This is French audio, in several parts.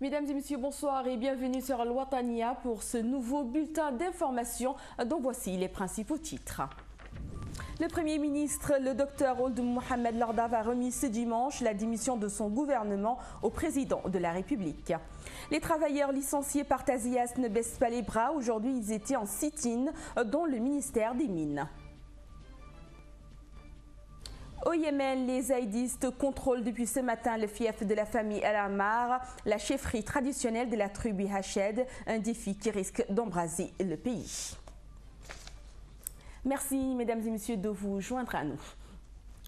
Mesdames et messieurs, bonsoir et bienvenue sur Al-Wataniya pour ce nouveau bulletin d'information dont voici les principaux titres. Le Premier ministre, le Dr Ould Mohamed Lardave, a remis ce dimanche la démission de son gouvernement au président de la République. Les travailleurs licenciés par Tazias ne baissent pas les bras. Aujourd'hui, ils étaient en sit-in dans le ministère des Mines. Au Yémen, les zaïdistes contrôlent depuis ce matin le fief de la famille El-Ammar, la chefferie traditionnelle de la tribu Hached, un défi qui risque d'embraser le pays. Merci, mesdames et messieurs, de vous joindre à nous.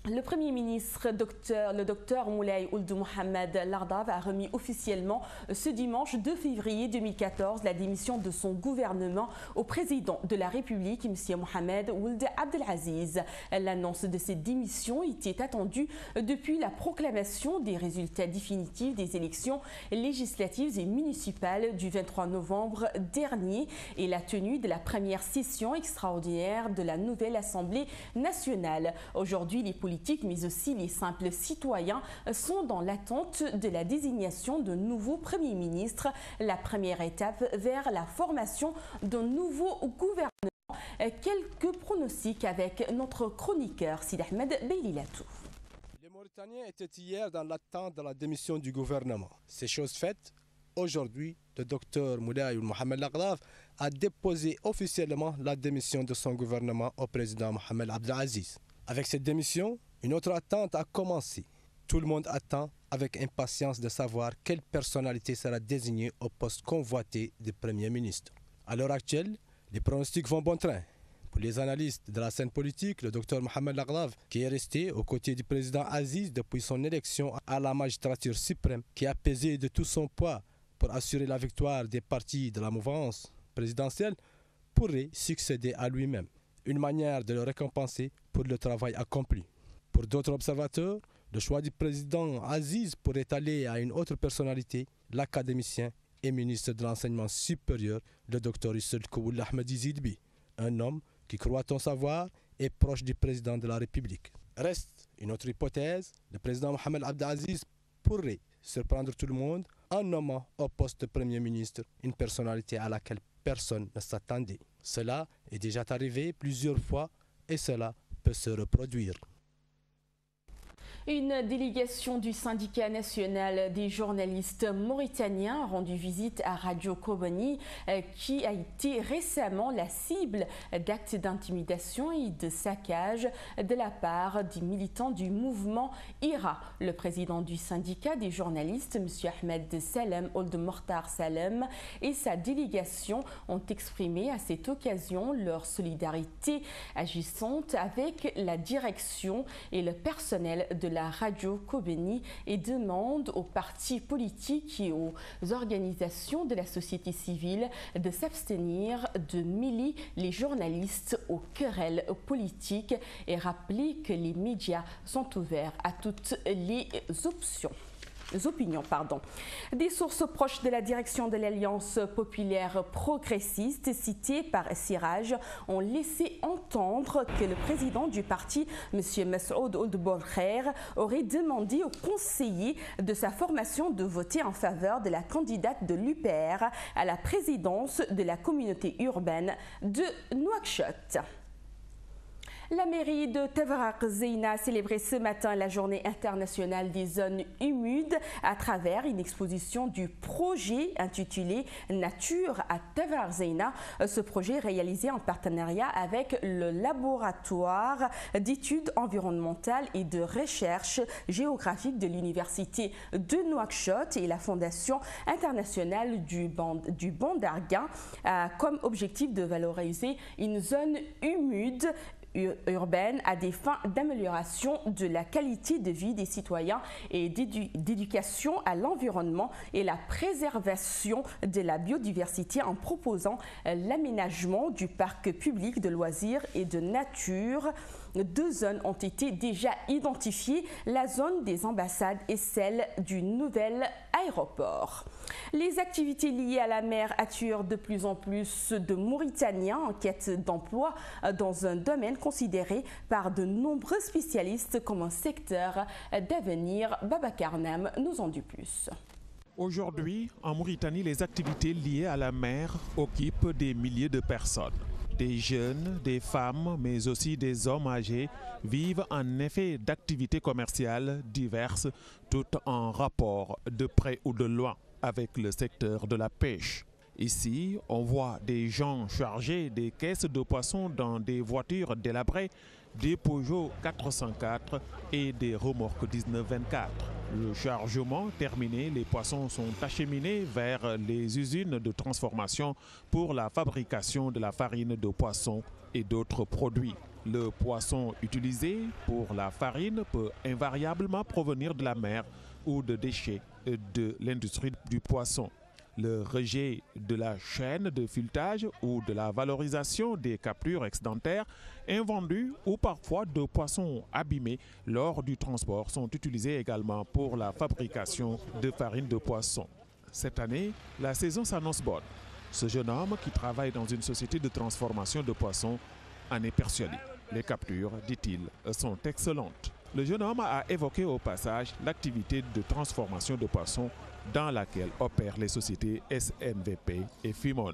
Le Premier ministre, le docteur Moulay Ould Mohamed Lardave, a remis officiellement ce dimanche 2 février 2014 la démission de son gouvernement au président de la République, M. Mohamed Ould Abdelaziz. L'annonce de cette démission était attendue depuis la proclamation des résultats définitifs des élections législatives et municipales du 23 novembre dernier et la tenue de la première session extraordinaire de la nouvelle Assemblée nationale. Aujourd'hui, les politiques mais aussi les simples citoyens sont dans l'attente de la désignation d'un nouveau Premier ministre, la première étape vers la formation d'un nouveau gouvernement. Quelques pronostics avec notre chroniqueur Sid Ahmed Beylilatou. Les Mauritaniens étaient hier dans l'attente de la démission du gouvernement. C'est chose faite. Aujourd'hui, le docteur Moulay Ould Mohamed Lardave a déposé officiellement la démission de son gouvernement au président Mohamed Abdelaziz. Avec cette démission, une autre attente a commencé. Tout le monde attend avec impatience de savoir quelle personnalité sera désignée au poste convoité de Premier ministre. À l'heure actuelle, les pronostics vont bon train. Pour les analystes de la scène politique, le docteur Mohamed Lardave, qui est resté aux côtés du président Aziz depuis son élection à la magistrature suprême, qui a pesé de tout son poids pour assurer la victoire des partis de la mouvance présidentielle, pourrait succéder à lui-même. Une manière de le récompenser pour le travail accompli. Pour d'autres observateurs, le choix du président Aziz pourrait aller à une autre personnalité, l'académicien et ministre de l'enseignement supérieur, le docteur Issel Koul Ahmedi Zidbi, un homme qui croit en savoir et proche du président de la République. Reste une autre hypothèse, le président Mohamed Abdelaziz pourrait surprendre tout le monde en nommant au poste de Premier ministre une personnalité à laquelle personne ne s'attendait. Cela est déjà arrivé plusieurs fois et cela peut se reproduire. Une délégation du syndicat national des journalistes mauritaniens a rendu visite à Radio Kobani qui a été récemment la cible d'actes d'intimidation et de saccage de la part des militants du mouvement IRA. Le président du syndicat des journalistes, M. Ahmed Salem Ould Mortar Salem, et sa délégation ont exprimé à cette occasion leur solidarité agissante avec la direction et le personnel de la Radio Kobani et demande aux partis politiques et aux organisations de la société civile de s'abstenir de mêler les journalistes aux querelles politiques et rappeler que les médias sont ouverts à toutes les opinions. Des sources proches de la direction de l'Alliance populaire progressiste citées par Siraj ont laissé entendre que le président du parti, M. Massoud Ould Bourkhair, aurait demandé aux conseillers de sa formation de voter en faveur de la candidate de l'UPR à la présidence de la communauté urbaine de Nouakchott. La mairie de Tavaraq Zeina a célébré ce matin la journée internationale des zones humides à travers une exposition du projet intitulé Nature à Tavaraq Zeina. Ce projet est réalisé en partenariat avec le laboratoire d'études environnementales et de recherche géographique de l'université de Nouakchott et la Fondation internationale du Bandarguin a comme objectif de valoriser une zone humide urbaine à des fins d'amélioration de la qualité de vie des citoyens et d'éducation à l'environnement et la préservation de la biodiversité en proposant l'aménagement du parc public de loisirs et de nature. 2 zones ont été déjà identifiées, la zone des ambassades et celle du nouvel aéroport. Les activités liées à la mer attirent de plus en plus de Mauritaniens en quête d'emploi dans un domaine considéré par de nombreux spécialistes comme un secteur d'avenir. Babacar Nam nous en dit plus. Aujourd'hui, en Mauritanie, les activités liées à la mer occupent des milliers de personnes. Des jeunes, des femmes, mais aussi des hommes âgés vivent en effet d'activités commerciales diverses, toutes en rapport de près ou de loin avec le secteur de la pêche. Ici, on voit des gens charger des caisses de poissons dans des voitures délabrées, des Peugeot 404 et des remorques 1924. Le chargement terminé, les poissons sont acheminés vers les usines de transformation pour la fabrication de la farine de poisson et d'autres produits. Le poisson utilisé pour la farine peut invariablement provenir de la mer ou de déchets de l'industrie du poisson. Le rejet de la chaîne de filetage ou de la valorisation des captures excédentaires invendus ou parfois de poissons abîmés lors du transport sont utilisés également pour la fabrication de farine de poisson. Cette année, la saison s'annonce bonne. Ce jeune homme qui travaille dans une société de transformation de poissons en est persuadé. Les captures, dit-il, sont excellentes. Le jeune homme a évoqué au passage l'activité de transformation de poissons dans laquelle opèrent les sociétés SNVP et Fimon.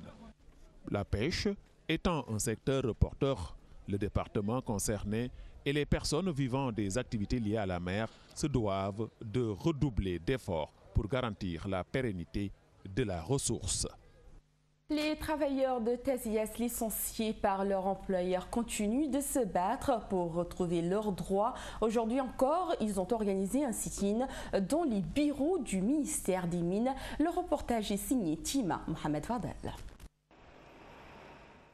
La pêche étant un secteur porteur, le département concerné et les personnes vivant des activités liées à la mer se doivent de redoubler d'efforts pour garantir la pérennité de la ressource. Les travailleurs de Tazias licenciés par leur employeur continuent de se battre pour retrouver leurs droits. Aujourd'hui encore, ils ont organisé un sit-in dans les bureaux du ministère des Mines. Le reportage est signé Tima Mohamed Fadel.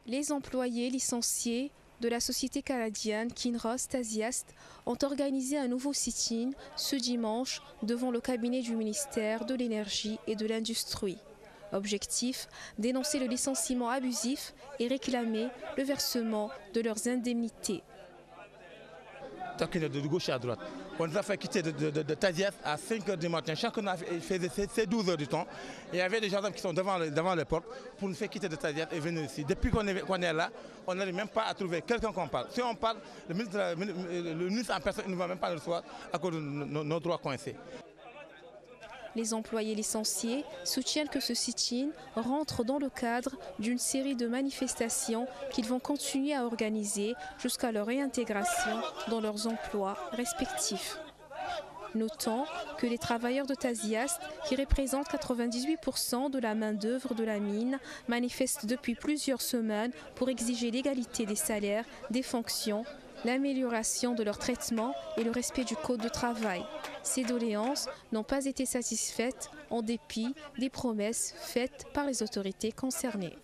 Les employés licenciés de la société canadienne Kinross Taziast ont organisé un nouveau sit-in ce dimanche devant le cabinet du ministère de l'Énergie et de l'Industrie. Objectif, dénoncer le licenciement abusif et réclamer le versement de leurs indemnités. De gauche à droite. On nous a fait quitter de Tazias à 5 h du matin. Chacun a fait ses 12 heures du temps. Et il y avait des gendarmes qui sont devant les portes pour nous faire quitter de Tazias et venir ici. Depuis qu'on est là, on n'arrive même pas à trouver quelqu'un qu'on parle. Si on parle, le ministre en personne ne va même pas le recevoir à cause de nos droits coincés. Les employés licenciés soutiennent que ce sit-in rentre dans le cadre d'une série de manifestations qu'ils vont continuer à organiser jusqu'à leur réintégration dans leurs emplois respectifs. Notons que les travailleurs de Taziast, qui représentent 98% de la main-d'œuvre de la mine, manifestent depuis plusieurs semaines pour exiger l'égalité des salaires, des fonctions, l'amélioration de leur traitement et le respect du code de travail. Ces doléances n'ont pas été satisfaites en dépit des promesses faites par les autorités concernées.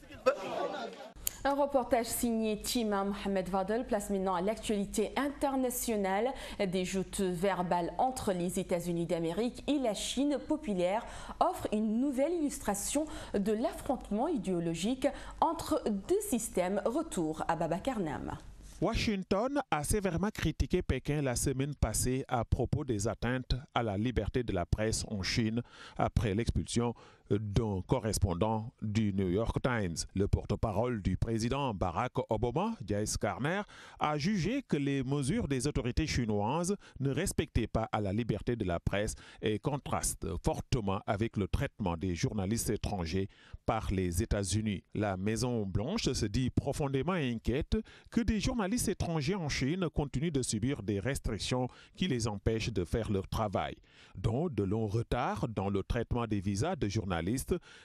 Un reportage signé Tima Mohamed Fadel place maintenant à l'actualité internationale. Des joutes verbales entre les États-Unis d'Amérique et la Chine populaire offrent une nouvelle illustration de l'affrontement idéologique entre deux systèmes. Retour à Baba Karnam. Washington a sévèrement critiqué Pékin la semaine passée à propos des atteintes à la liberté de la presse en Chine après l'expulsion d'un correspondant du New York Times. Le porte-parole du président Barack Obama, Jace Garner, a jugé que les mesures des autorités chinoises ne respectaient pas à la liberté de la presse et contrastent fortement avec le traitement des journalistes étrangers par les États-Unis. La Maison-Blanche se dit profondément inquiète que des journalistes étrangers en Chine continuent de subir des restrictions qui les empêchent de faire leur travail, dont de longs retards dans le traitement des visas de journalistes,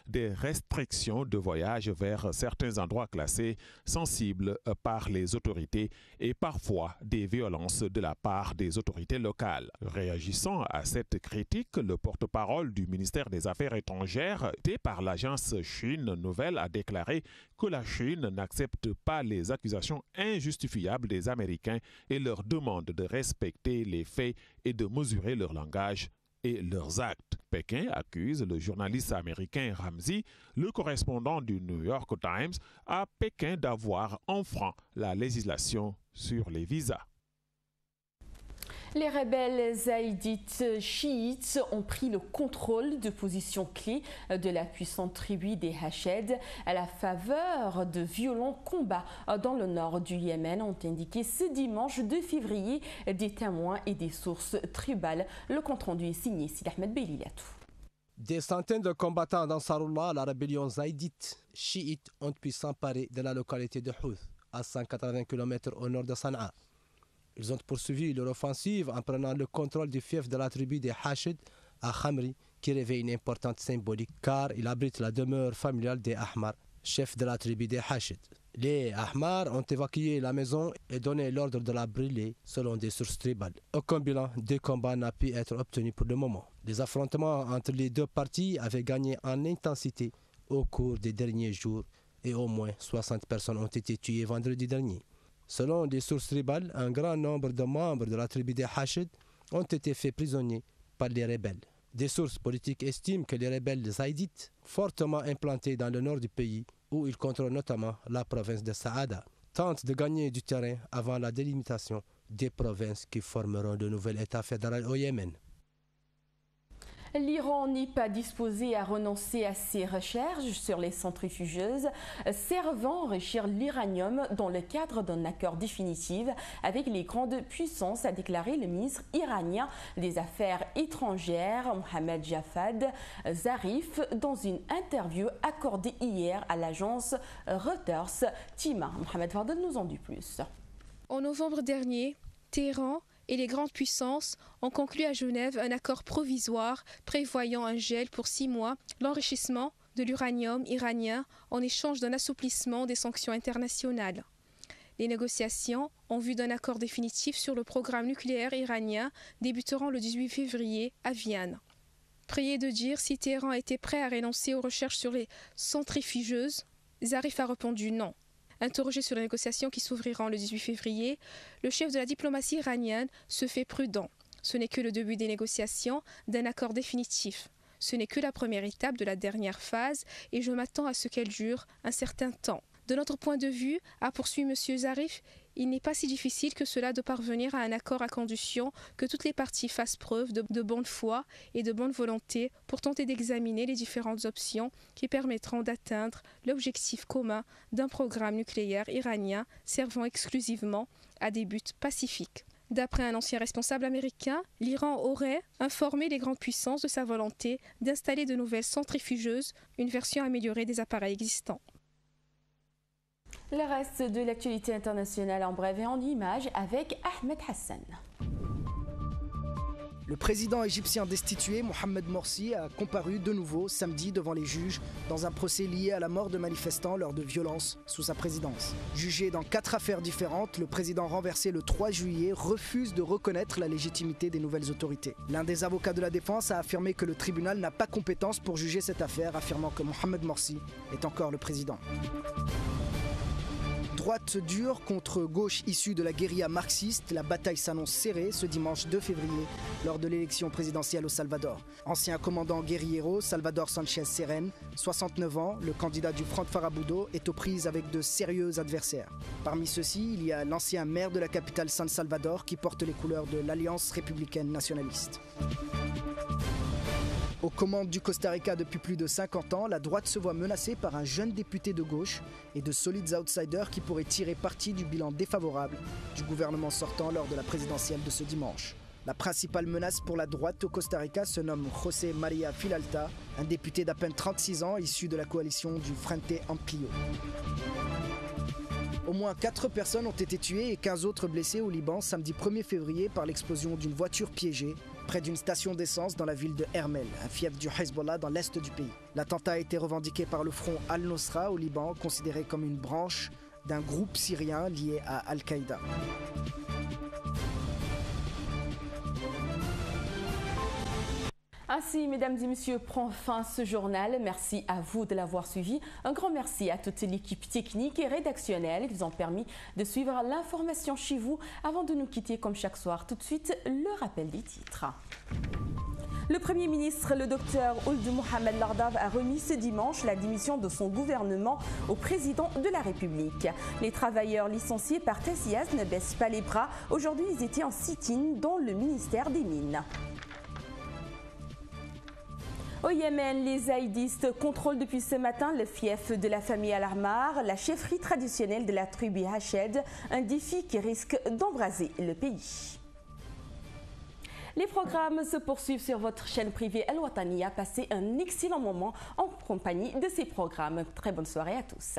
des restrictions de voyage vers certains endroits classés sensibles par les autorités et parfois des violences de la part des autorités locales. Réagissant à cette critique, le porte-parole du ministère des Affaires étrangères, aidé par l'agence Chine Nouvelle, a déclaré que la Chine n'accepte pas les accusations injustifiables des Américains et leur demande de respecter les faits et de mesurer leur langage et leurs actes. Pékin accuse le journaliste américain Ramzi, le correspondant du New York Times, à Pékin d'avoir enfreint la législation sur les visas. Les rebelles zaïdites chiites ont pris le contrôle de positions clés de la puissante tribu des Hached à la faveur de violents combats dans le nord du Yémen, ont indiqué ce dimanche 2 février des témoins et des sources tribales. Le compte-rendu est signé Sid Ahmed Belilatou. Des centaines de combattants d'Ansarullah, la rébellion zaïdite chiite, ont pu s'emparer de la localité de Houth, à 180 km au nord de Sanaa. Ils ont poursuivi leur offensive en prenant le contrôle du fief de la tribu des Hachid à Khamri, qui revêt une importante symbolique car il abrite la demeure familiale des Ahmar, chef de la tribu des Hachid. Les Ahmar ont évacué la maison et donné l'ordre de la brûler selon des sources tribales. Aucun bilan des combats n'a pu être obtenu pour le moment. Les affrontements entre les deux parties avaient gagné en intensité au cours des derniers jours et au moins 60 personnes ont été tuées vendredi dernier. Selon des sources tribales, un grand nombre de membres de la tribu des Hachid ont été faits prisonniers par les rebelles. Des sources politiques estiment que les rebelles zaïdites, fortement implantés dans le nord du pays, où ils contrôlent notamment la province de Saada, tentent de gagner du terrain avant la délimitation des provinces qui formeront le nouvel État fédéral au Yémen. L'Iran n'est pas disposé à renoncer à ses recherches sur les centrifugeuses servant à enrichir l'uranium dans le cadre d'un accord définitif avec les grandes puissances, a déclaré le ministre iranien des Affaires étrangères Mohammad Javad Zarif dans une interview accordée hier à l'agence Reuters. Tima Mohamed Fardel nous en dit plus. En novembre dernier, Téhéran et les grandes puissances ont conclu à Genève un accord provisoire prévoyant un gel pour 6 mois, l'enrichissement de l'uranium iranien en échange d'un assouplissement des sanctions internationales. Les négociations en vue d'un accord définitif sur le programme nucléaire iranien débuteront le 18 février à Vienne. Prié de dire si Téhéran était prêt à renoncer aux recherches sur les centrifugeuses, Zarif a répondu non. Interrogé sur les négociations qui s'ouvriront le 18 février, le chef de la diplomatie iranienne se fait prudent. Ce n'est que le début des négociations d'un accord définitif. Ce n'est que la première étape de la dernière phase et je m'attends à ce qu'elle dure un certain temps. De notre point de vue, a poursuivi M. Zarif, il n'est pas si difficile que cela de parvenir à un accord à condition que toutes les parties fassent preuve de bonne foi et de bonne volonté pour tenter d'examiner les différentes options qui permettront d'atteindre l'objectif commun d'un programme nucléaire iranien servant exclusivement à des buts pacifiques. D'après un ancien responsable américain, l'Iran aurait informé les grandes puissances de sa volonté d'installer de nouvelles centrifugeuses, une version améliorée des appareils existants. Le reste de l'actualité internationale en bref et en images avec Ahmed Hassan. Le président égyptien destitué, Mohamed Morsi, a comparu de nouveau samedi devant les juges dans un procès lié à la mort de manifestants lors de violences sous sa présidence. Jugé dans 4 affaires différentes, le président renversé le 3 juillet refuse de reconnaître la légitimité des nouvelles autorités. L'un des avocats de la défense a affirmé que le tribunal n'a pas compétence pour juger cette affaire, affirmant que Mohamed Morsi est encore le président. Droite dure contre gauche issue de la guérilla marxiste, la bataille s'annonce serrée ce dimanche 2 février lors de l'élection présidentielle au Salvador. Ancien commandant guérillero, Salvador Sanchez Seren, 69 ans, le candidat du Front Farabudo, est aux prises avec de sérieux adversaires. Parmi ceux-ci, il y a l'ancien maire de la capitale San Salvador qui porte les couleurs de l'Alliance républicaine nationaliste. Aux commandes du Costa Rica depuis plus de 50 ans, la droite se voit menacée par un jeune député de gauche et de solides outsiders qui pourraient tirer parti du bilan défavorable du gouvernement sortant lors de la présidentielle de ce dimanche. La principale menace pour la droite au Costa Rica se nomme José María Filalta, un député d'à peine 36 ans issu de la coalition du Frente Amplio. Au moins 4 personnes ont été tuées et 15 autres blessées au Liban samedi 1er février par l'explosion d'une voiture piégée près d'une station d'essence dans la ville de Hermel, un fief du Hezbollah dans l'est du pays. L'attentat a été revendiqué par le front Al-Nosra au Liban, considéré comme une branche d'un groupe syrien lié à Al-Qaïda. Ainsi, mesdames et messieurs, prend fin ce journal. Merci à vous de l'avoir suivi. Un grand merci à toute l'équipe technique et rédactionnelle qui vous ont permis de suivre l'information chez vous. Avant de nous quitter comme chaque soir, tout de suite, le rappel des titres. Le Premier ministre, le docteur Ould Mohamed Lardave, a remis ce dimanche la démission de son gouvernement au président de la République. Les travailleurs licenciés par Tessiaz ne baissent pas les bras. Aujourd'hui, ils étaient en sit-in dans le ministère des Mines. Au Yémen, les zaïdistes contrôlent depuis ce matin le fief de la famille Al-Ahmar, la chefferie traditionnelle de la tribu Hachid, un défi qui risque d'embraser le pays. Les programmes se poursuivent sur votre chaîne privée Al Wataniya. Passez un excellent moment en compagnie de ces programmes. Très bonne soirée à tous.